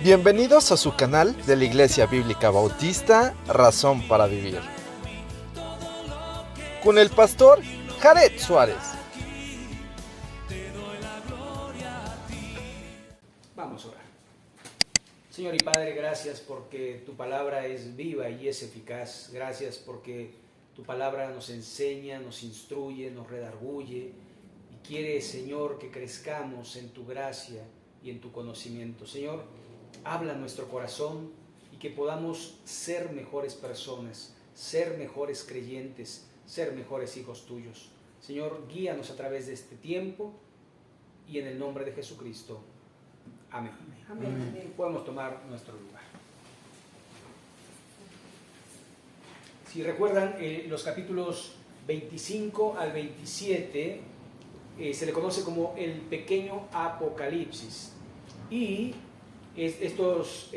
Bienvenidos a su canal de la Iglesia Bíblica Bautista, Razón para Vivir, con el pastor Jared Suárez. Vamos a orar. Señor y Padre, gracias porque tu palabra es viva y es eficaz. Gracias porque tu palabra nos enseña, nos instruye, nos redarguye y quiere, Señor, que crezcamos en tu gracia y en tu conocimiento. Señor, habla a nuestro corazón y que podamos ser mejores personas, ser mejores creyentes, ser mejores hijos tuyos. Señor, guíanos a través de este tiempo y en el nombre de Jesucristo. Amén. Amén. Podemos tomar nuestro lugar. Si recuerdan, los capítulos 25 al 27 se le conoce como el pequeño Apocalipsis. Y estos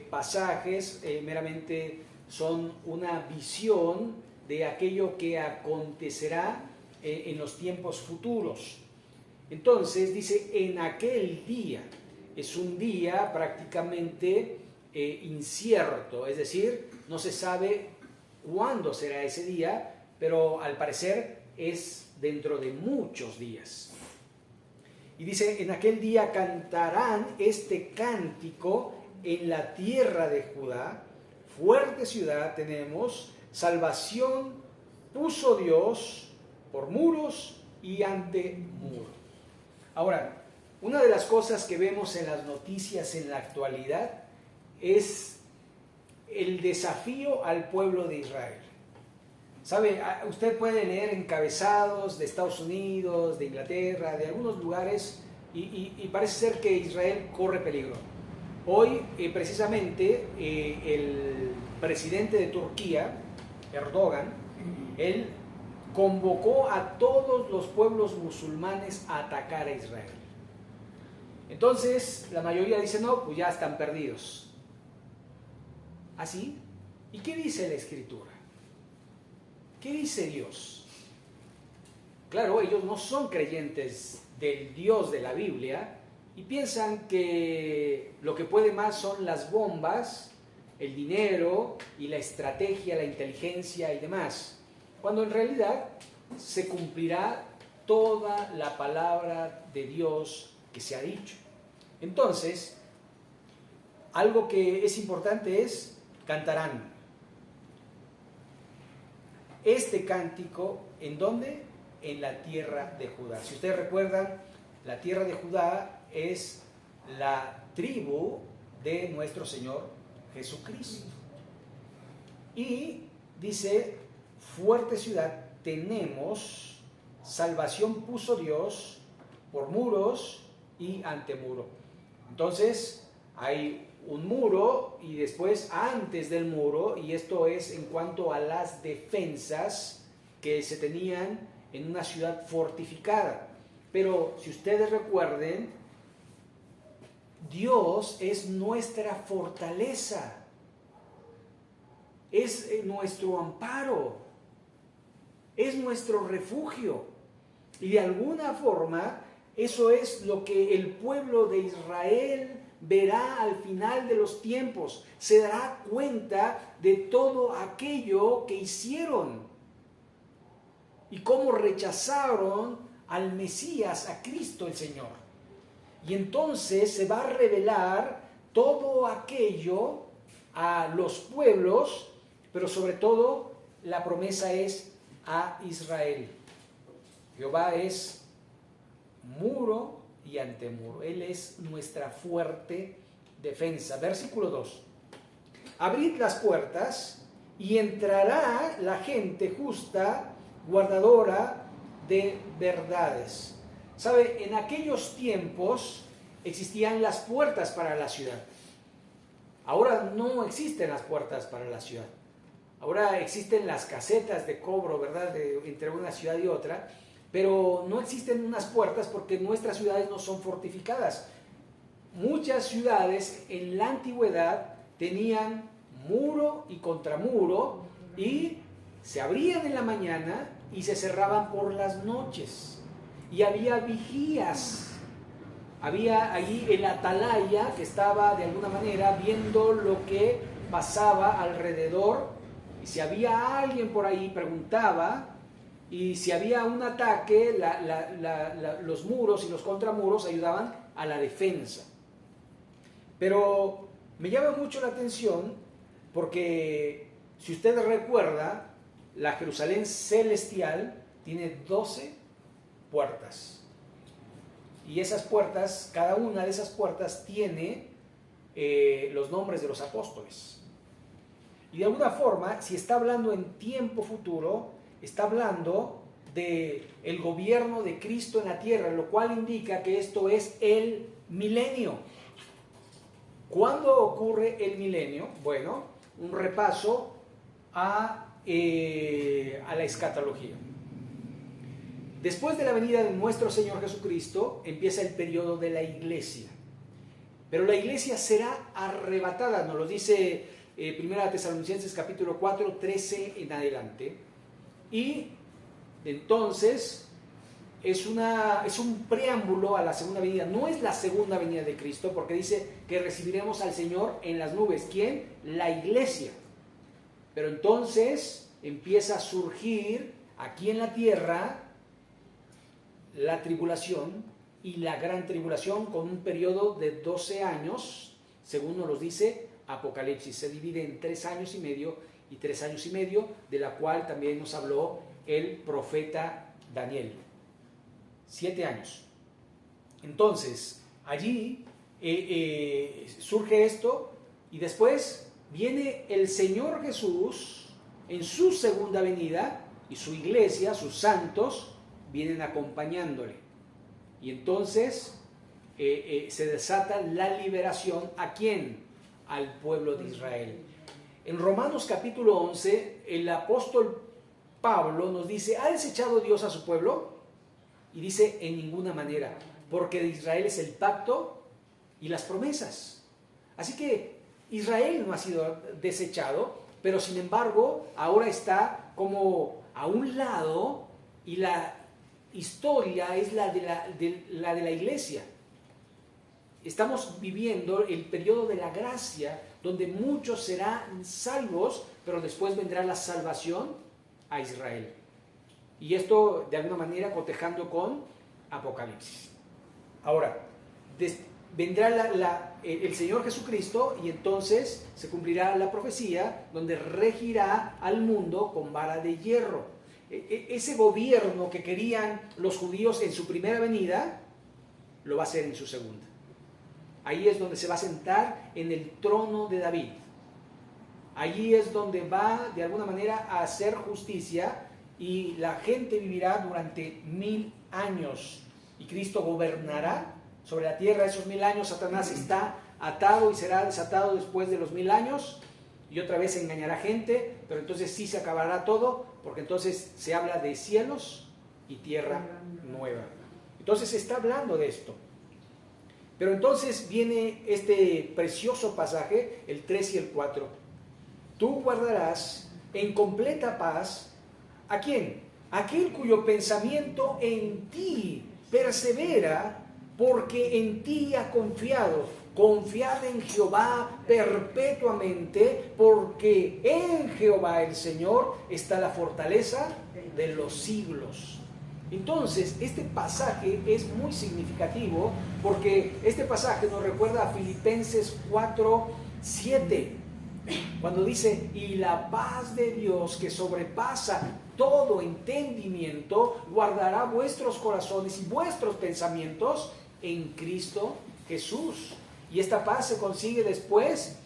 pasajes meramente son una visión de aquello que acontecerá en los tiempos futuros. Entonces dice, en aquel día. Es un día prácticamente incierto, es decir, no se sabe cuándo será ese día, pero al parecer es dentro de muchos días. Y dice, en aquel día cantarán este cántico en la tierra de Judá, fuerte ciudad tenemos, salvación puso Dios por muros y ante muro. Ahora, una de las cosas que vemos en las noticias en la actualidad es el desafío al pueblo de Israel. ¿Sabe? Usted puede leer encabezados de Estados Unidos, de Inglaterra, de algunos lugares y parece ser que Israel corre peligro. Hoy, precisamente, el presidente de Turquía, Erdogan, él convocó a todos los pueblos musulmanes a atacar a Israel. Entonces, la mayoría dice, no, pues ya están perdidos. ¿Así? ¿Y qué dice la Escritura? ¿Qué dice Dios? Claro, ellos no son creyentes del Dios de la Biblia y piensan que lo que puede más son las bombas, el dinero y la estrategia, la inteligencia y demás, cuando en realidad se cumplirá toda la palabra de Dios que se ha dicho. Entonces, algo que es importante es cantarán. Este cántico, ¿en dónde? En la tierra de Judá. Si ustedes recuerdan, la tierra de Judá es la tribu de nuestro Señor Jesucristo. Y dice, fuerte ciudad tenemos, salvación puso Dios por muros y ante muro. Entonces hay un muro y después antes del muro, y esto es en cuanto a las defensas que se tenían en una ciudad fortificada. Pero si ustedes recuerden, Dios es nuestra fortaleza, es nuestro amparo, es nuestro refugio. Y de alguna forma, eso es lo que el pueblo de Israel verá al final de los tiempos. Se dará cuenta de todo aquello que hicieron y cómo rechazaron al Mesías, a Cristo el Señor. Y entonces se va a revelar todo aquello a los pueblos, pero sobre todo la promesa es a Israel. Jehová es muro y antemuro. Él es nuestra fuerte defensa. Versículo 2. Abrid las puertas y entrará la gente justa, guardadora de verdades. ¿Sabe? En aquellos tiempos existían las puertas para la ciudad. Ahora no existen las puertas para la ciudad. Ahora existen las casetas de cobro, ¿verdad? Entre una ciudad y otra. Pero no existen unas puertas porque nuestras ciudades no son fortificadas. Muchas ciudades en la antigüedad tenían muro y contramuro y se abrían en la mañana y se cerraban por las noches. Y había vigías había allí el atalaya que estaba de alguna manera viendo lo que pasaba alrededor, y si había alguien por ahí preguntaba, y si había un ataque, los muros y los contramuros ayudaban a la defensa. Pero me llama mucho la atención porque, si usted recuerda, la Jerusalén celestial tiene 12 puertas. Y esas puertas, cada una de esas puertas tiene los nombres de los apóstoles. Y de alguna forma, si está hablando en tiempo futuro, está hablando del gobierno de Cristo en la tierra, lo cual indica que esto es el milenio. ¿Cuándo ocurre el milenio? Bueno, un repaso a la escatología. Después de la venida de nuestro Señor Jesucristo, empieza el periodo de la iglesia. Pero la iglesia será arrebatada, nos lo dice 1 Tesalonicenses capítulo 4, 13 en adelante. Y entonces es un preámbulo a la segunda venida. No es la segunda venida de Cristo, porque dice que recibiremos al Señor en las nubes. ¿Quién? La iglesia. Pero entonces empieza a surgir aquí en la tierra la tribulación y la gran tribulación, con un periodo de 12 años, según nos lo dice Apocalipsis. Se divide en 3 años y medio y 3 años y medio, de la cual también nos habló el profeta Daniel. 7 años. Entonces, allí surge esto, y después viene el Señor Jesús en su segunda venida, y su iglesia, sus santos, vienen acompañándole. Y entonces se desata la liberación. ¿A quién? Al pueblo de Israel. En Romanos capítulo 11, el apóstol Pablo nos dice: ¿ha desechado Dios a su pueblo? Y dice: en ninguna manera, porque de Israel es el pacto y las promesas. Así que Israel no ha sido desechado, pero sin embargo ahora está como a un lado, y la historia es la de la iglesia. Estamos viviendo el periodo de la gracia, donde muchos serán salvos, pero después vendrá la salvación a Israel. Y esto de alguna manera cotejando con Apocalipsis. Ahora, vendrá el Señor Jesucristo, y entonces se cumplirá la profecía donde regirá al mundo con vara de hierro. Ese gobierno que querían los judíos en su primera venida, lo va a hacer en su segunda. Ahí es donde se va a sentar en el trono de David. Allí es donde va de alguna manera a hacer justicia, y la gente vivirá durante 1000 años. Y Cristo gobernará sobre la tierra esos 1000 años. Satanás está atado y será desatado después de los 1000 años. Y otra vez engañará gente, pero entonces sí se acabará todo, porque entonces se habla de cielos y tierra nueva. Entonces se está hablando de esto. Pero entonces viene este precioso pasaje, el 3 y el 4. Tú guardarás en completa paz, ¿a quién? Aquel cuyo pensamiento en ti persevera, porque en ti ha confiado. Confiad en Jehová perpetuamente, porque en Jehová el Señor está la fortaleza de los siglos. Entonces, este pasaje es muy significativo, porque este pasaje nos recuerda a Filipenses 4:7, cuando dice: y la paz de Dios, que sobrepasa todo entendimiento, guardará vuestros corazones y vuestros pensamientos en Cristo Jesús. Y esta paz se consigue después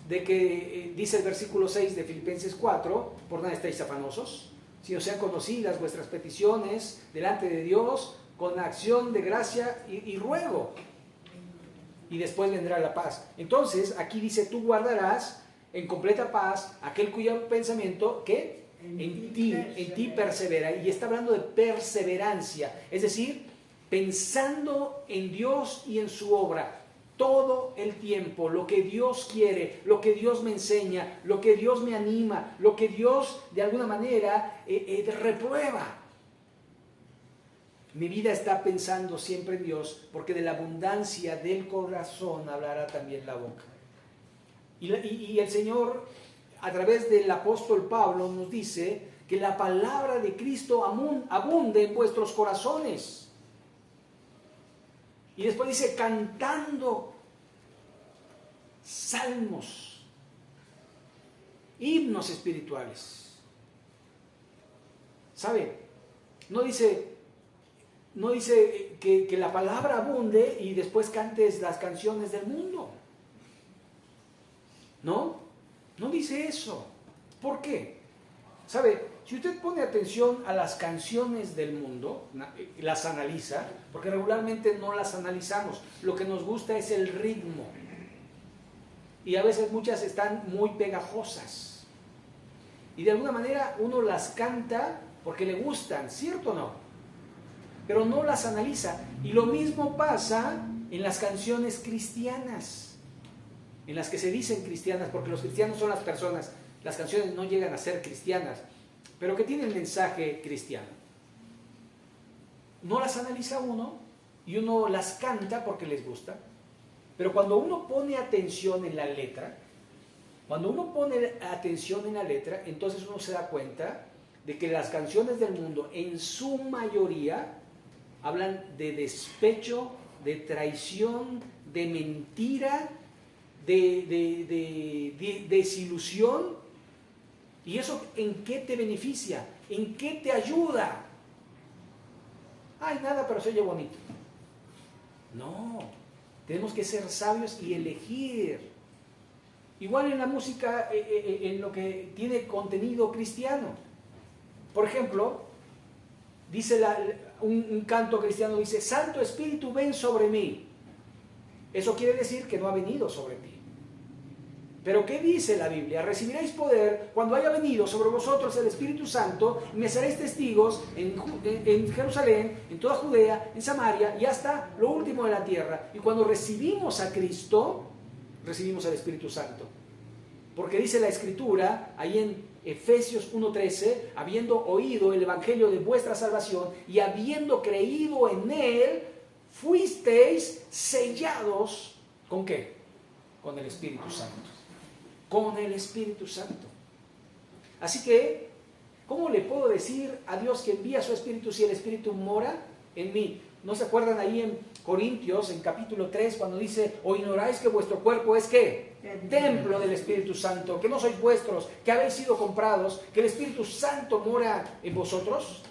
de que dice el versículo 6 de Filipenses 4: por nada estáis afanosos, sino sean conocidas vuestras peticiones delante de Dios con acción de gracia y ruego. Y después vendrá la paz. Entonces, aquí dice: tú guardarás en completa paz aquel cuyo pensamiento, ¿qué? En ti persevera. Y está hablando de perseverancia, es decir, pensando en Dios y en su obra todo el tiempo, lo que Dios quiere, lo que Dios me enseña, lo que Dios me anima, lo que Dios de alguna manera reprueba. Mi vida está pensando siempre en Dios, porque de la abundancia del corazón hablará también la boca. Y el Señor, a través del apóstol Pablo, nos dice que la palabra de Cristo abunde en vuestros corazones. Y después dice, cantando salmos, himnos espirituales. ¿Sabe? No dice que la palabra abunde y después cantes las canciones del mundo. No dice eso. ¿Por qué? ¿Sabe? Si usted pone atención a las canciones del mundo, las analiza, porque regularmente no las analizamos. Lo que nos gusta es el ritmo. Y a veces muchas están muy pegajosas. Y de alguna manera uno las canta porque le gustan, ¿cierto o no? Pero no las analiza. Y lo mismo pasa en las canciones cristianas, en las que se dicen cristianas, porque los cristianos son las personas, las canciones no llegan a ser cristianas, pero que tienen mensaje cristiano. No las analiza uno y uno las canta porque les gusta, pero cuando uno pone atención en la letra, entonces uno se da cuenta de que las canciones del mundo en su mayoría hablan de despecho, de traición, de mentira, de desilusión. ¿Y eso en qué te beneficia? ¿En qué te ayuda? Ay, nada, pero se oye bonito. No, tenemos que ser sabios y elegir. Igual en la música, en lo que tiene contenido cristiano. Por ejemplo, dice un canto cristiano, dice, Santo Espíritu, ven sobre mí. Eso quiere decir que no ha venido sobre ti. Pero ¿qué dice la Biblia? Recibiréis poder cuando haya venido sobre vosotros el Espíritu Santo y me seréis testigos en Jerusalén, en toda Judea, en Samaria y hasta lo último de la tierra. Y cuando recibimos a Cristo, recibimos al Espíritu Santo. Porque dice la Escritura, ahí en Efesios 1:13, habiendo oído el Evangelio de vuestra salvación y habiendo creído en él, fuisteis sellados, ¿con qué? Con el Espíritu Santo. Con el Espíritu Santo. Así que, ¿cómo le puedo decir a Dios que envía su Espíritu si el Espíritu mora en mí? ¿No se acuerdan ahí en Corintios, en capítulo 3, cuando dice, o ignoráis que vuestro cuerpo es ¿qué? Templo del Espíritu Santo, que no sois vuestros, que habéis sido comprados, que el Espíritu Santo mora en vosotros?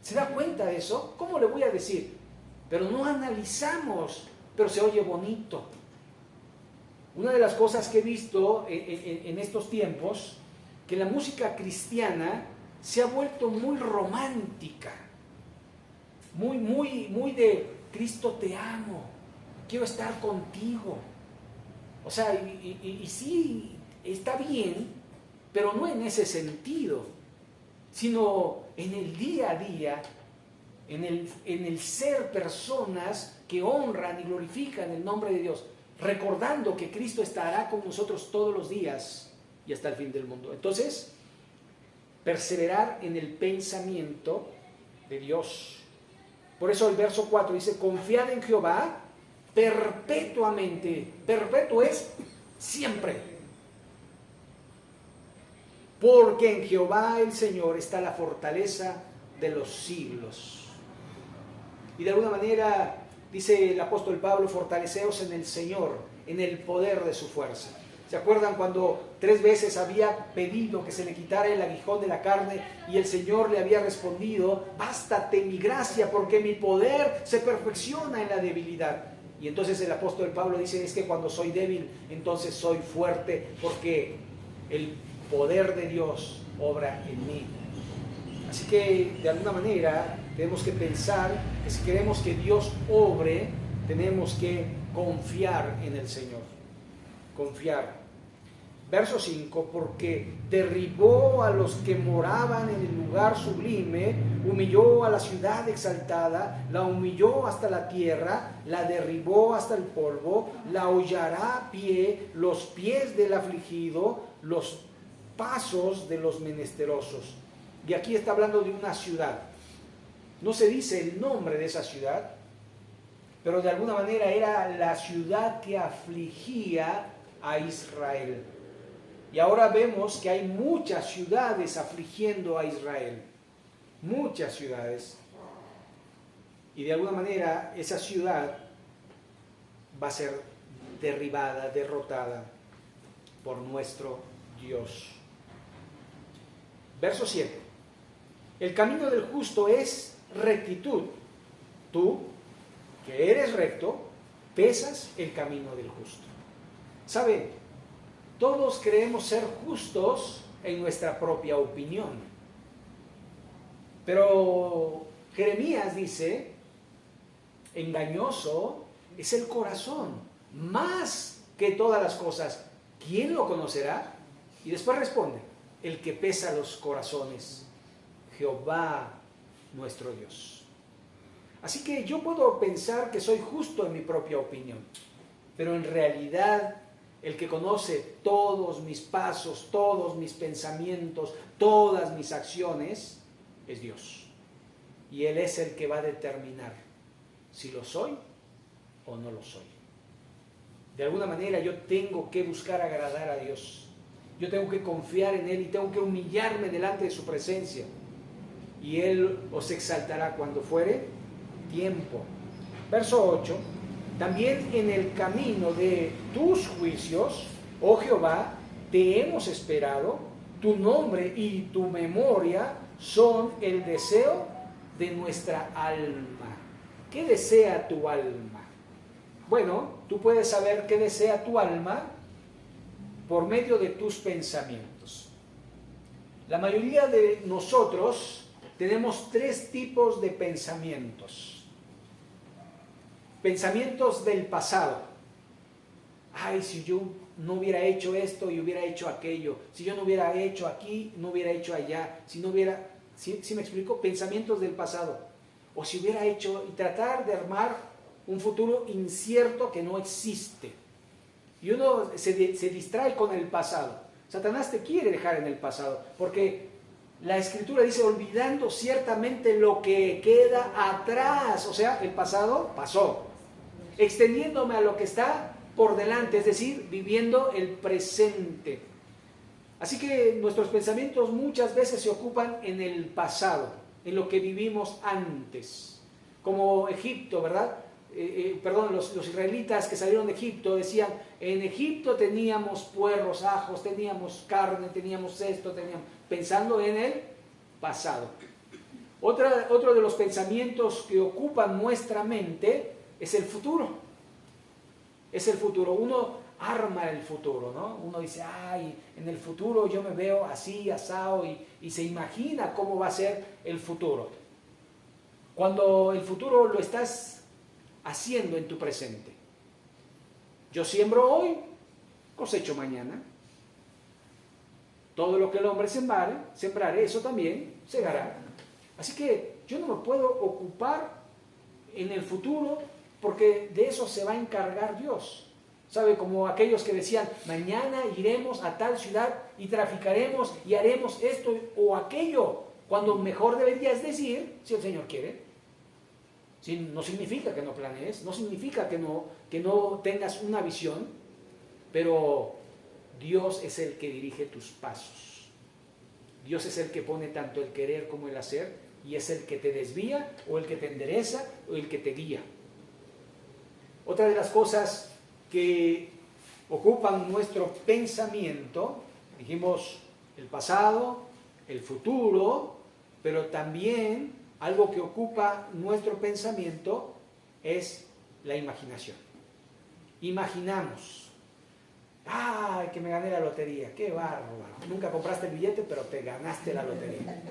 ¿Se da cuenta de eso? ¿Cómo le voy a decir? Pero no analizamos, pero se oye bonito. Una de las cosas que he visto en estos tiempos, que la música cristiana se ha vuelto muy romántica, muy de Cristo te amo, quiero estar contigo. O sea, y sí, está bien, pero no en ese sentido, sino en el día a día, en el ser personas que honran y glorifican el nombre de Dios, recordando que Cristo estará con nosotros todos los días y hasta el fin del mundo. Entonces, perseverar en el pensamiento de Dios. Por eso el verso 4 dice, confiad en Jehová perpetuamente. Perpetuo es siempre. Porque en Jehová el Señor está la fortaleza de los siglos. Y de alguna manera, dice el apóstol Pablo, fortaleceos en el Señor, en el poder de su fuerza. ¿Se acuerdan cuando 3 veces había pedido que se le quitara el aguijón de la carne y el Señor le había respondido, bástate mi gracia porque mi poder se perfecciona en la debilidad? Y entonces el apóstol Pablo dice, es que cuando soy débil, entonces soy fuerte porque el poder de Dios obra en mí. Así que de alguna manera tenemos que pensar que si queremos que Dios obre, tenemos que confiar en el Señor. Confiar. Verso 5, porque derribó a los que moraban en el lugar sublime, humilló a la ciudad exaltada, la humilló hasta la tierra, la derribó hasta el polvo, la hollará a pie, los pies del afligido, los pasos de los menesterosos. Y aquí está hablando de una ciudad. No se dice el nombre de esa ciudad, pero de alguna manera era la ciudad que afligía a Israel. Y ahora vemos que hay muchas ciudades afligiendo a Israel. Muchas ciudades. Y de alguna manera esa ciudad va a ser derribada, derrotada por nuestro Dios. Verso 7. El camino del justo es rectitud. Tú, que eres recto, pesas el camino del justo. ¿Sabe? Todos creemos ser justos en nuestra propia opinión. Pero Jeremías dice, engañoso es el corazón, más que todas las cosas. ¿Quién lo conocerá? Y después responde, el que pesa los corazones, Jehová nuestro Dios. Así que yo puedo pensar que soy justo en mi propia opinión, pero en realidad el que conoce todos mis pasos, todos mis pensamientos, todas mis acciones, es Dios. Y Él es el que va a determinar si lo soy o no lo soy. De alguna manera yo tengo que buscar agradar a Dios. Yo tengo que confiar en Él y tengo que humillarme delante de su presencia. Y Él os exaltará cuando fuere tiempo. Verso 8. También en el camino de tus juicios, oh Jehová, te hemos esperado. Tu nombre y tu memoria son el deseo de nuestra alma. ¿Qué desea tu alma? Bueno, tú puedes saber qué desea tu alma por medio de tus pensamientos. La mayoría de nosotros tenemos tres tipos de pensamientos. Pensamientos del pasado. Ay, si yo no hubiera hecho esto y hubiera hecho aquello. Si yo no hubiera hecho aquí, no hubiera hecho allá. Si no hubiera... ¿Sí me explico? Pensamientos del pasado. O si hubiera hecho... Y tratar de armar un futuro incierto que no existe. Y uno se distrae con el pasado. Satanás te quiere dejar en el pasado. Porque la Escritura dice, olvidando ciertamente lo que queda atrás. O sea, el pasado pasó. Extendiéndome a lo que está por delante, es decir, viviendo el presente. Así que nuestros pensamientos muchas veces se ocupan en el pasado, en lo que vivimos antes. Como Egipto, ¿verdad? Los israelitas que salieron de Egipto decían, en Egipto teníamos puerros, ajos, teníamos carne, teníamos esto, pensando en el pasado. Otro de los pensamientos que ocupan nuestra mente es el futuro. Es el futuro. Uno arma el futuro, ¿no? Uno dice, ay, en el futuro yo me veo así, asado, y se imagina cómo va a ser el futuro. Cuando el futuro lo estás haciendo en tu presente. Yo siembro hoy, cosecho mañana. Todo lo que el hombre sembrare, eso también segará. Así que yo no me puedo ocupar en el futuro porque de eso se va a encargar Dios. ¿Sabe? Como aquellos que decían, mañana iremos a tal ciudad y traficaremos y haremos esto o aquello, cuando mejor deberías decir, si el Señor quiere. Sí, no significa que no planees, no significa que no tengas una visión, pero Dios es el que dirige tus pasos. Dios es el que pone tanto el querer como el hacer, y es el que te desvía o el que te endereza o el que te guía. Otra de las cosas que ocupan nuestro pensamiento, dijimos el pasado, el futuro, pero también algo que ocupa nuestro pensamiento es la imaginación. Imaginamos, ¡ay, que me gané la lotería! ¡Qué bárbaro! Nunca compraste el billete, pero te ganaste la lotería.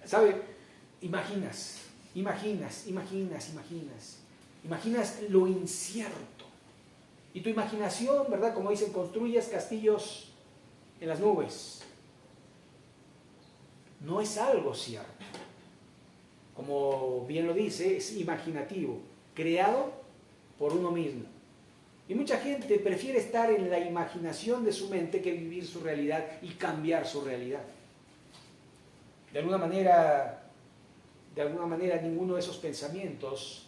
¿Sabe? Imaginas lo incierto. Y tu imaginación, ¿verdad? Como dicen, construyes castillos en las nubes. No es algo cierto. Como bien lo dice, es imaginativo, creado por uno mismo. Y mucha gente prefiere estar en la imaginación de su mente que vivir su realidad y cambiar su realidad. De alguna manera, de alguna manera ninguno de esos pensamientos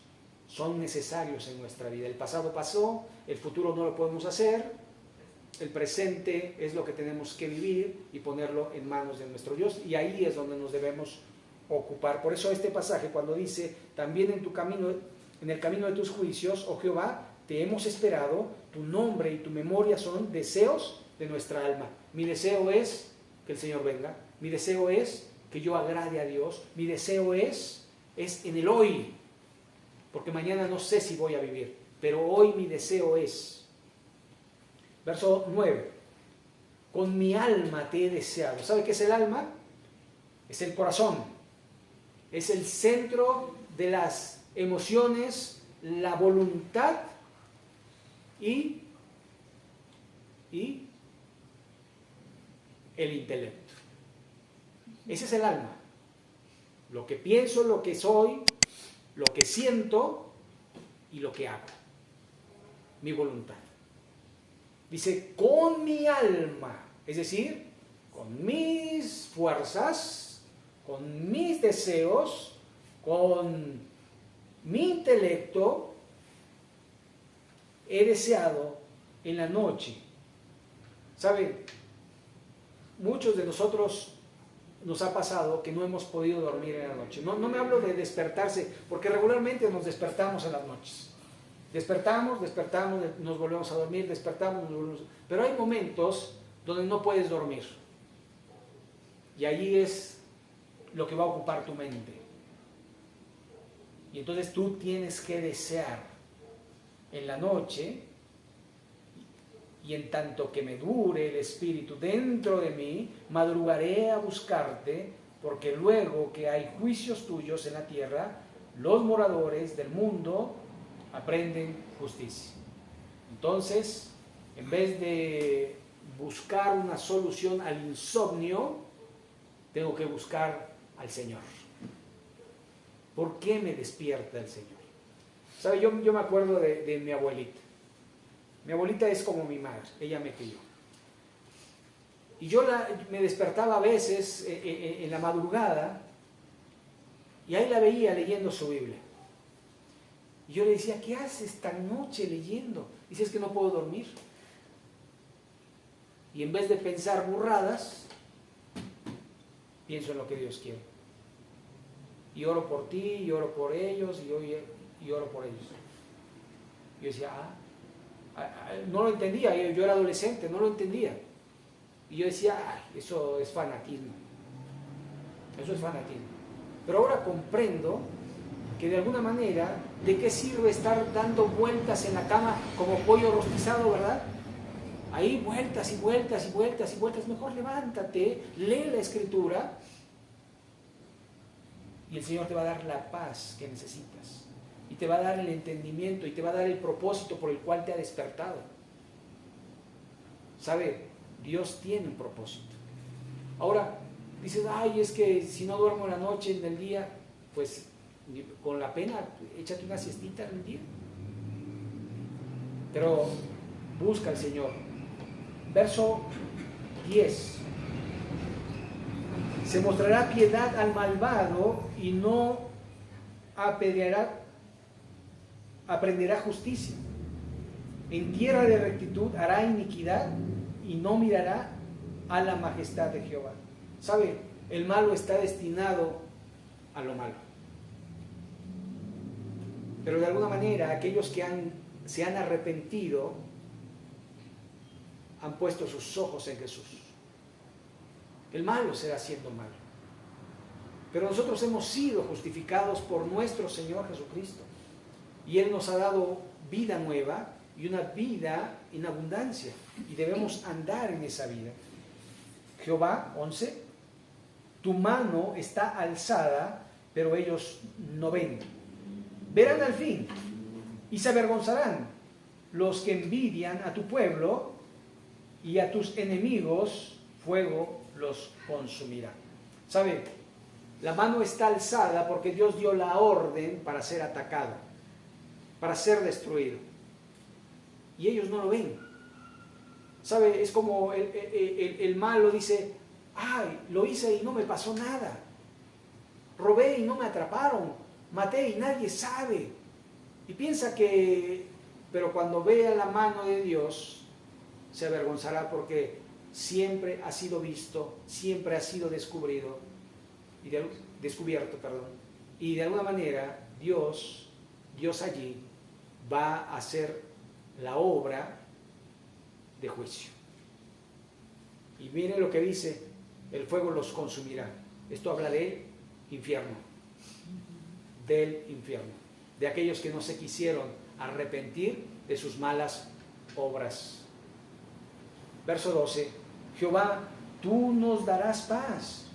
son necesarios en nuestra vida. El pasado pasó, el futuro no lo podemos hacer, el presente es lo que tenemos que vivir y ponerlo en manos de nuestro Dios, y ahí es donde nos debemos ocupar. Por eso este pasaje, cuando dice, también en tu camino, en el camino de tus juicios, oh Jehová, te hemos esperado, tu nombre y tu memoria son deseos de nuestra alma. Mi deseo es que el Señor venga, mi deseo es que yo agrade a Dios, mi deseo es en el hoy, porque mañana no sé si voy a vivir, pero hoy mi deseo es. Verso 9, con mi alma te he deseado. ¿Sabe qué es el alma? Es el corazón, es el centro de las emociones, la voluntad y el intelecto. Ese es el alma. Lo que pienso, lo que soy, lo que siento y lo que hago. Mi voluntad. Dice, con mi alma, es decir, con mis fuerzas, con mis deseos, con mi intelecto, he deseado en la noche. ¿Sabe? Muchos de nosotros nos ha pasado que no hemos podido dormir en la noche. No me hablo de despertarse, porque regularmente nos despertamos en las noches. Despertamos, nos volvemos a dormir, despertamos, nos volvemos a... Pero hay momentos donde no puedes dormir. Y allí es lo que va a ocupar tu mente. Y entonces tú tienes que desear en la noche, y en tanto que me dure el Espíritu dentro de mí, madrugaré a buscarte, porque luego que hay juicios tuyos en la tierra, los moradores del mundo aprenden justicia. Entonces, en vez de buscar una solución al insomnio, tengo que buscar al Señor. ¿Por qué me despierta el Señor? ¿Sabe? Yo me acuerdo de mi abuelita. Mi abuelita es como mi madre, ella me crió. Y yo me despertaba a veces en la madrugada y ahí la veía leyendo su Biblia. Y yo le decía, ¿qué haces esta noche leyendo? Dice, es que no puedo dormir. Y en vez de pensar burradas, pienso en lo que Dios quiere. Y oro por ti, y oro por ellos, y oro por ellos. Y yo decía, no lo entendía, yo era adolescente, no lo entendía. Y yo decía, eso es fanatismo. Eso es fanatismo. Pero ahora comprendo que de alguna manera, ¿de qué sirve estar dando vueltas en la cama como pollo rostizado, verdad? Ahí vueltas y vueltas y vueltas y vueltas. Mejor levántate, lee la Escritura y el Señor te va a dar la paz que necesitas. Y te va a dar el entendimiento y te va a dar el propósito por el cual te ha despertado. ¿Sabe? Dios tiene un propósito. Ahora, dices, es que si no duermo en la noche, en el día, pues con la pena, échate una siestita en el día. Pero busca al Señor. Verso 10. Se mostrará piedad al malvado y no aprenderá justicia. En tierra de rectitud hará iniquidad y no mirará a la majestad de Jehová. ¿Sabe? El malo está destinado a lo malo. Pero de alguna manera aquellos que se han arrepentido han puesto sus ojos en Jesús. El malo será siendo malo. Pero nosotros hemos sido justificados por nuestro Señor Jesucristo. Y Él nos ha dado vida nueva y una vida en abundancia. Y debemos andar en esa vida. Jehová, 11, tu mano está alzada, pero ellos no ven. Verán al fin y se avergonzarán los que envidian a tu pueblo, y a tus enemigos fuego los consumirá. ¿Sabe? La mano está alzada porque Dios dio la orden para ser atacado, para ser destruido. Y ellos no lo ven. ¿Sabe? Es como el malo dice, lo hice y no me pasó nada. robé y no me atraparon, maté y nadie sabe. Y piensa que, pero cuando vea la mano de Dios, se avergonzará porque siempre ha sido visto, siempre ha sido descubierto, y de alguna manera Dios allí va a hacer la obra de juicio. Y miren lo que dice, el fuego los consumirá. Esto habla del infierno, de aquellos que no se quisieron arrepentir de sus malas obras. Verso 12, Jehová, tú nos darás paz,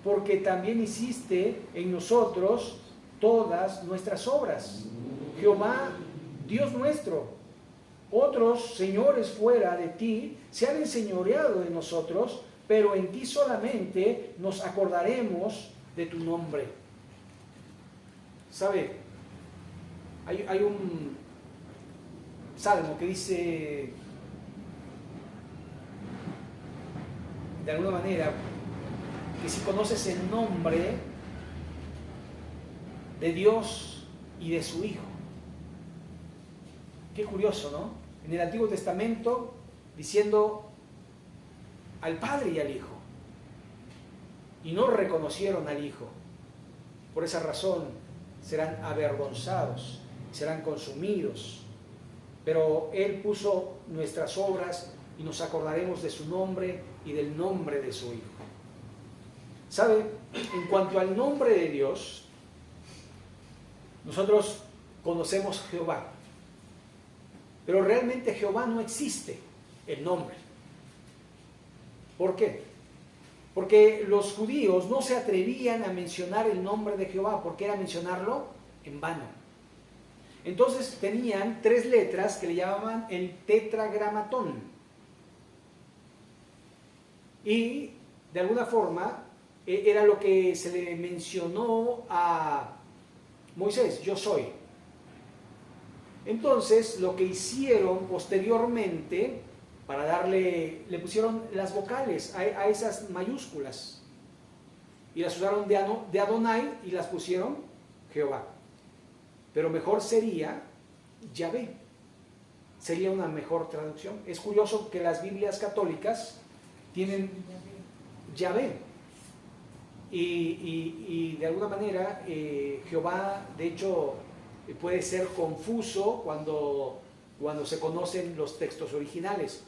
porque también hiciste en nosotros todas nuestras obras. Jehová, Dios nuestro, otros señores fuera de ti se han enseñoreado de nosotros, pero en ti solamente nos acordaremos de tu nombre. ¿Sabe? Hay un salmo que dice, de alguna manera, que si conoces el nombre de Dios y de su Hijo. Qué curioso, ¿no? En el Antiguo Testamento, diciendo al Padre y al Hijo, y no reconocieron al Hijo. Por esa razón serán avergonzados, serán consumidos. Pero Él puso nuestras obras y nos acordaremos de su nombre y del nombre de su Hijo. ¿Sabe? En cuanto al nombre de Dios, nosotros conocemos Jehová, pero realmente Jehová no existe, el nombre. ¿Por qué? Porque los judíos no se atrevían a mencionar el nombre de Jehová, porque era mencionarlo en vano. Entonces tenían 3 letras que le llamaban el tetragramatón. Y de alguna forma era lo que se le mencionó a Moisés, yo soy. Entonces lo que hicieron posteriormente, le pusieron las vocales a esas mayúsculas y las usaron de Adonai y las pusieron Jehová. Pero mejor sería Yahvé. Sería una mejor traducción. Es curioso que las Biblias católicas tienen Yahvé. Y de alguna manera Jehová, de hecho, puede ser confuso cuando se conocen los textos originales.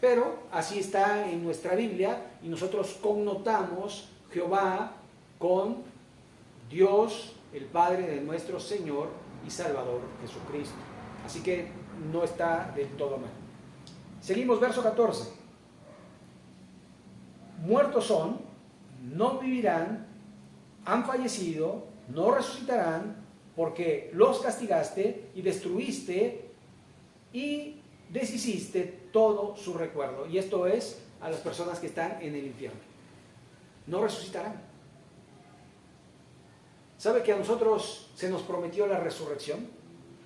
Pero así está en nuestra Biblia y nosotros connotamos Jehová con Dios, el Padre de nuestro Señor y Salvador Jesucristo. Así que no está del todo mal. Seguimos, verso 14. Muertos son, no vivirán, han fallecido, no resucitarán, porque los castigaste y destruiste y deshiciste todo su recuerdo. Y esto es a las personas que están en el infierno. No resucitarán. ¿Sabe que a nosotros se nos prometió la resurrección?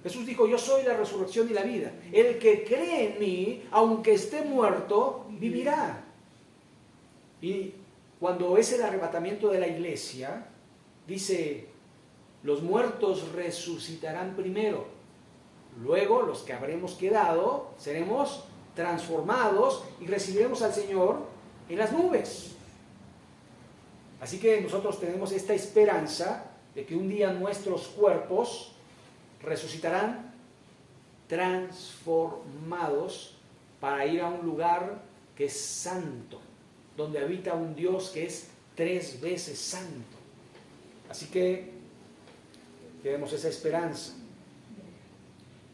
Jesús dijo, yo soy la resurrección y la vida. El que cree en mí, aunque esté muerto, vivirá. Y cuando es el arrebatamiento de la iglesia, dice, los muertos resucitarán primero. Luego, los que habremos quedado, seremos transformados y recibiremos al Señor en las nubes. Así que nosotros tenemos esta esperanza de que un día nuestros cuerpos resucitarán transformados para ir a un lugar que es santo, donde habita un Dios que es 3 veces santo. Así que tenemos esa esperanza.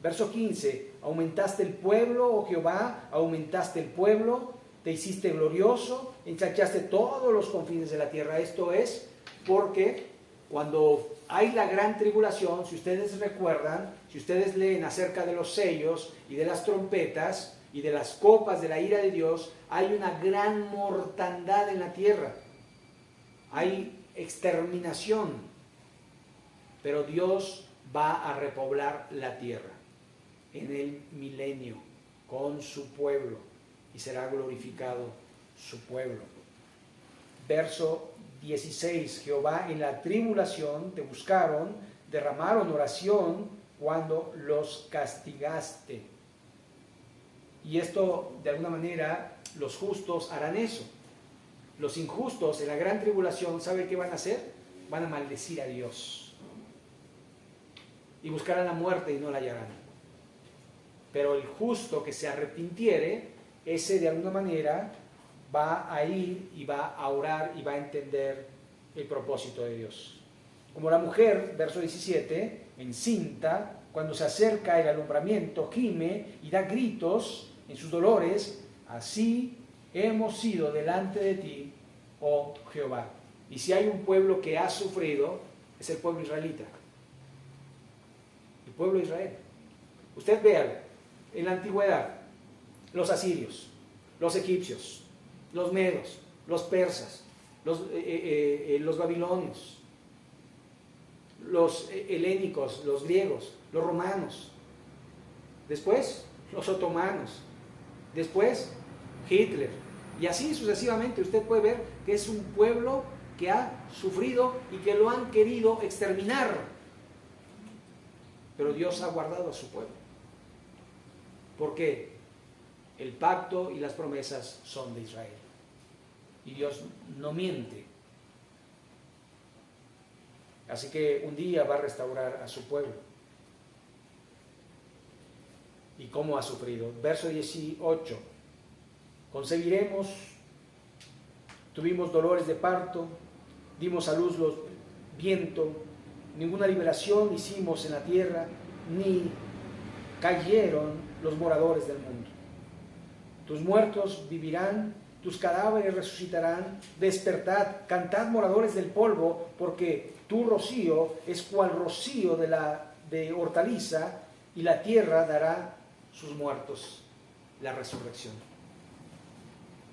Verso 15, aumentaste el pueblo, oh Jehová, aumentaste el pueblo, te hiciste glorioso, ensanchaste todos los confines de la tierra. Esto es porque cuando hay la gran tribulación, si ustedes recuerdan, si ustedes leen acerca de los sellos y de las trompetas y de las copas de la ira de Dios, hay una gran mortandad en la tierra. Hay exterminación, pero Dios va a repoblar la tierra en el milenio con su pueblo y será glorificado su pueblo. Verso 16, Jehová en la tribulación te buscaron, derramaron oración cuando los castigaste. Y esto, de alguna manera, los justos harán eso. Los injustos en la gran tribulación, ¿sabe qué van a hacer? Van a maldecir a Dios. Y buscarán la muerte y no la hallarán. Pero el justo que se arrepintiere, ese de alguna manera va a ir y va a orar y va a entender el propósito de Dios. Como la mujer, verso 17, encinta, cuando se acerca el alumbramiento, gime y da gritos en sus dolores, así hemos sido delante de ti, oh Jehová. Y si hay un pueblo que ha sufrido, es el pueblo israelita. El pueblo de Israel. Usted vea, en la antigüedad, los asirios, los egipcios, los medos, los persas, los babilonios, los helénicos, los griegos, los romanos, después los otomanos, después Hitler, y así sucesivamente. Usted puede ver que es un pueblo que ha sufrido y que lo han querido exterminar, pero Dios ha guardado a su pueblo, porque el pacto y las promesas son de Israel, y Dios no miente. Así que un día va a restaurar a su pueblo. ¿Y cómo ha sufrido? Verso 18. Concebiremos, tuvimos dolores de parto, dimos a luz los viento, ninguna liberación hicimos en la tierra, ni cayeron los moradores del mundo. Tus muertos vivirán, tus cadáveres resucitarán, despertad, cantad moradores del polvo, porque tu rocío es cual rocío de hortaliza, y la tierra dará sus muertos. La resurrección.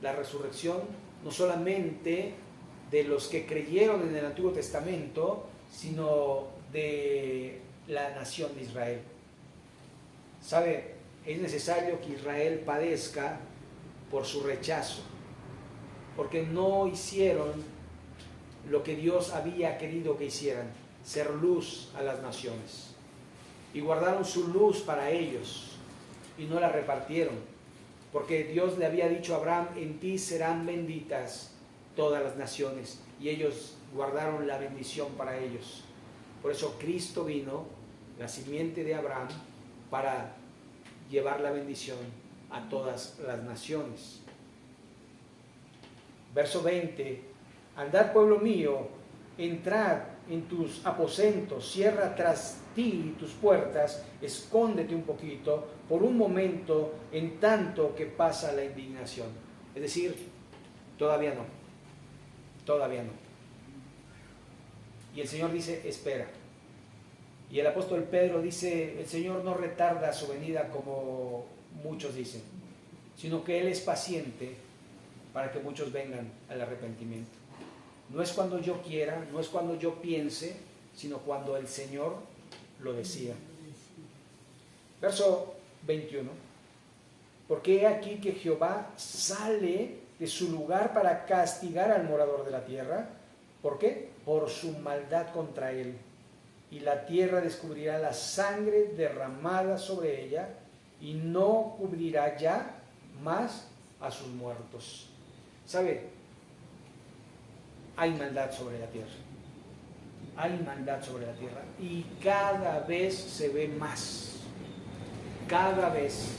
La resurrección no solamente de los que creyeron en el Antiguo Testamento, sino de la nación de Israel. ¿Sabe? Es necesario que Israel padezca por su rechazo, porque no hicieron lo que Dios había querido que hicieran, ser luz a las naciones. Y guardaron su luz para ellos y no la repartieron, porque Dios le había dicho a Abraham, en ti serán benditas todas las naciones, y ellos guardaron la bendición para ellos. Por eso Cristo vino, la simiente de Abraham, para llevar la bendición a todas las naciones. Verso 20, andad pueblo mío, entrad en tus aposentos, cierra tras ti tus puertas, escóndete un poquito, por un momento, en tanto que pasa la indignación. Es decir, todavía no, todavía no. Y el Señor dice, espera. Y el apóstol Pedro dice, el Señor no retarda su venida como muchos dicen, sino que Él es paciente para que muchos vengan al arrepentimiento. No es cuando yo quiera, no es cuando yo piense, sino cuando el Señor lo decida. Verso 21. Porque he aquí que Jehová sale de su lugar para castigar al morador de la tierra. ¿Por qué? Por su maldad contra él. Y la tierra descubrirá la sangre derramada sobre ella y no cubrirá ya más a sus muertos. ¿Sabe? Hay maldad sobre la tierra. Hay maldad sobre la tierra y cada vez se ve más. Cada vez.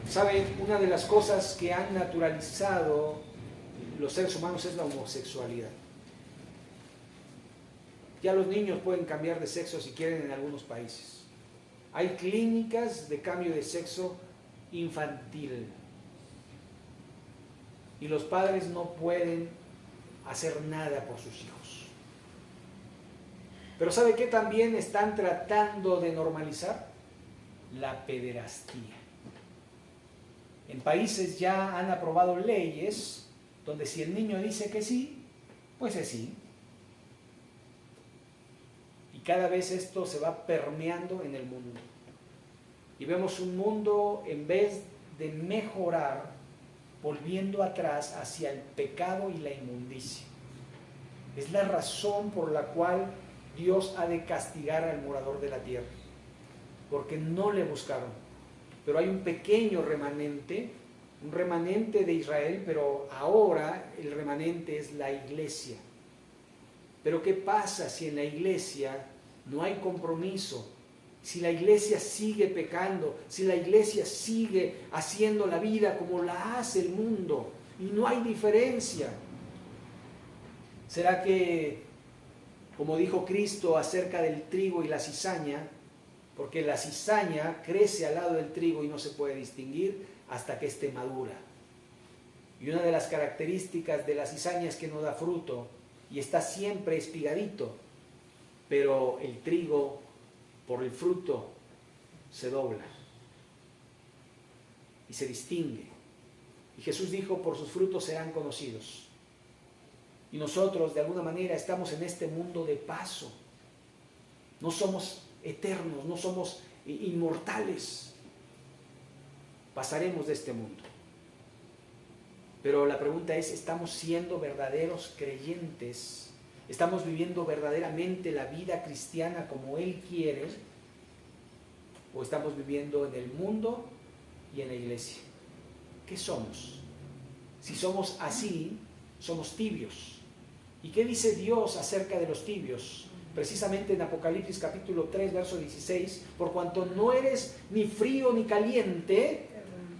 ¿Sabe? Una de las cosas que han naturalizado los seres humanos es la homosexualidad. Ya los niños pueden cambiar de sexo si quieren en algunos países. Hay clínicas de cambio de sexo infantil. Y los padres no pueden hacer nada por sus hijos. Pero ¿sabe qué también están tratando de normalizar? La pederastía. En países ya han aprobado leyes donde si el niño dice que sí, pues es sí. Y cada vez esto se va permeando en el mundo. Y vemos un mundo, en vez de mejorar, volviendo atrás hacia el pecado y la inmundicia. Es la razón por la cual Dios ha de castigar al morador de la tierra, porque no le buscaron. Pero hay un pequeño remanente, un remanente de Israel, pero ahora el remanente es la iglesia. Pero ¿qué pasa si en la iglesia no hay compromiso? Si la iglesia sigue pecando, si la iglesia sigue haciendo la vida como la hace el mundo y no hay diferencia. ¿Será que, como dijo Cristo acerca del trigo y la cizaña, porque la cizaña crece al lado del trigo y no se puede distinguir hasta que esté madura? Y una de las características de la cizaña es que no da fruto y está siempre espigadito, pero el trigo por el fruto se dobla y se distingue. Y Jesús dijo, por sus frutos serán conocidos. Y nosotros de alguna manera estamos en este mundo de paso. No somos eternos, no somos inmortales. Pasaremos de este mundo. Pero la pregunta es, ¿estamos siendo verdaderos creyentes? ¿Estamos viviendo verdaderamente la vida cristiana como Él quiere? ¿O estamos viviendo en el mundo y en la iglesia? ¿Qué somos? Si somos así, somos tibios. ¿Y qué dice Dios acerca de los tibios? Precisamente en Apocalipsis capítulo 3, verso 16, por cuanto no eres ni frío ni caliente,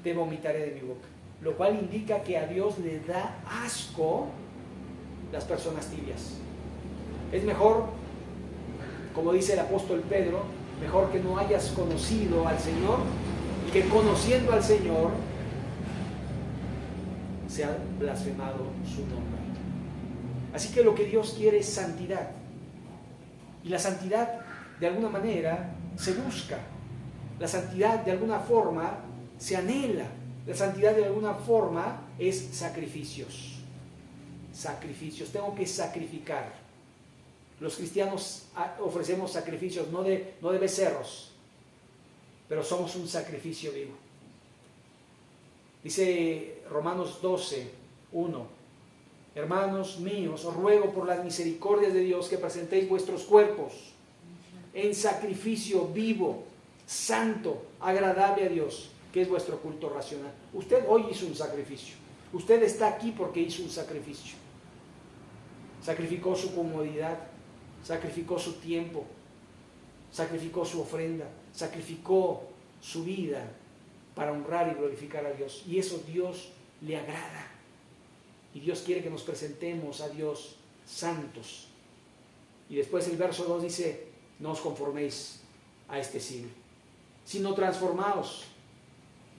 te vomitaré de mi boca. Lo cual indica que a Dios le da asco las personas tibias. Es mejor, como dice el apóstol Pedro, mejor que no hayas conocido al Señor y que conociendo al Señor se ha blasfemado su nombre. Así que lo que Dios quiere es santidad. Y la santidad, de alguna manera, se busca. La santidad, de alguna forma, se anhela. La santidad, de alguna forma, es sacrificios. Sacrificios. Tengo que sacrificar. Los cristianos ofrecemos sacrificios, no de becerros, pero somos un sacrificio vivo. Dice Romanos 12, 1: hermanos míos, os ruego por las misericordias de Dios que presentéis vuestros cuerpos en sacrificio vivo, santo, agradable a Dios, que es vuestro culto racional. Usted hoy hizo un sacrificio. Usted está aquí porque hizo un sacrificio. Sacrificó su comodidad, sacrificó su tiempo, sacrificó su ofrenda, sacrificó su vida para honrar y glorificar a Dios. Y eso Dios le agrada. Y Dios quiere que nos presentemos a Dios santos. Y después el verso 2 dice, no os conforméis a este siglo, sino transformaos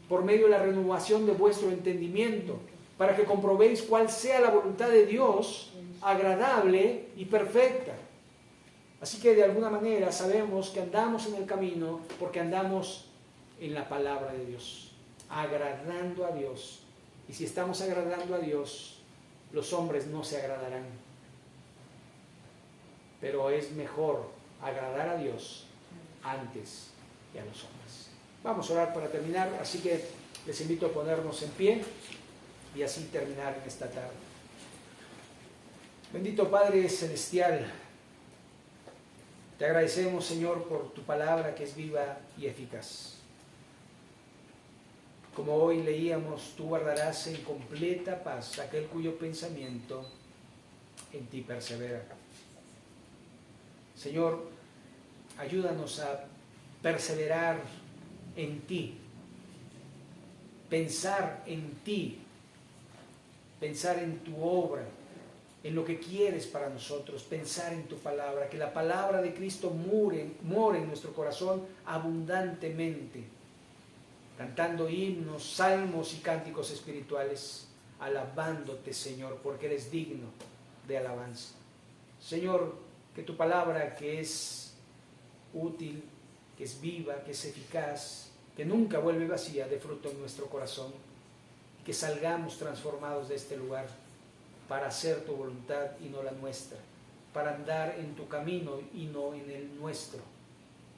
por medio de la renovación de vuestro entendimiento, para que comprobéis cuál sea la voluntad de Dios, agradable y perfecta. Así que de alguna manera sabemos que andamos en el camino porque andamos en la palabra de Dios, agradando a Dios. Y si estamos agradando a Dios, los hombres no se agradarán. Pero es mejor agradar a Dios antes que a los hombres. Vamos a orar para terminar, así que les invito a ponernos en pie y así terminar en esta tarde. Bendito Padre Celestial, te agradecemos, Señor, por tu palabra que es viva y eficaz. Como hoy leíamos, tú guardarás en completa paz aquel cuyo pensamiento en ti persevera. Señor, ayúdanos a perseverar en ti, pensar en ti, pensar en tu obra, en lo que quieres para nosotros, pensar en tu palabra, que la palabra de Cristo more en nuestro corazón abundantemente, cantando himnos, salmos y cánticos espirituales, alabándote, Señor, porque eres digno de alabanza. Señor, que tu palabra, que es útil, que es viva, que es eficaz, que nunca vuelve vacía, dé fruto en nuestro corazón, y que salgamos transformados de este lugar para hacer tu voluntad y no la nuestra, para andar en tu camino y no en el nuestro,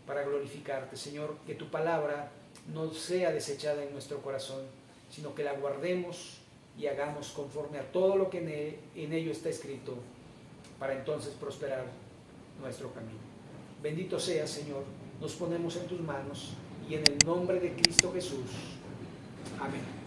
para glorificarte. Señor, que tu palabra no sea desechada en nuestro corazón, sino que la guardemos y hagamos conforme a todo lo que en ello está escrito, para entonces prosperar nuestro camino. Bendito seas, Señor, nos ponemos en tus manos y en el nombre de Cristo Jesús. Amén.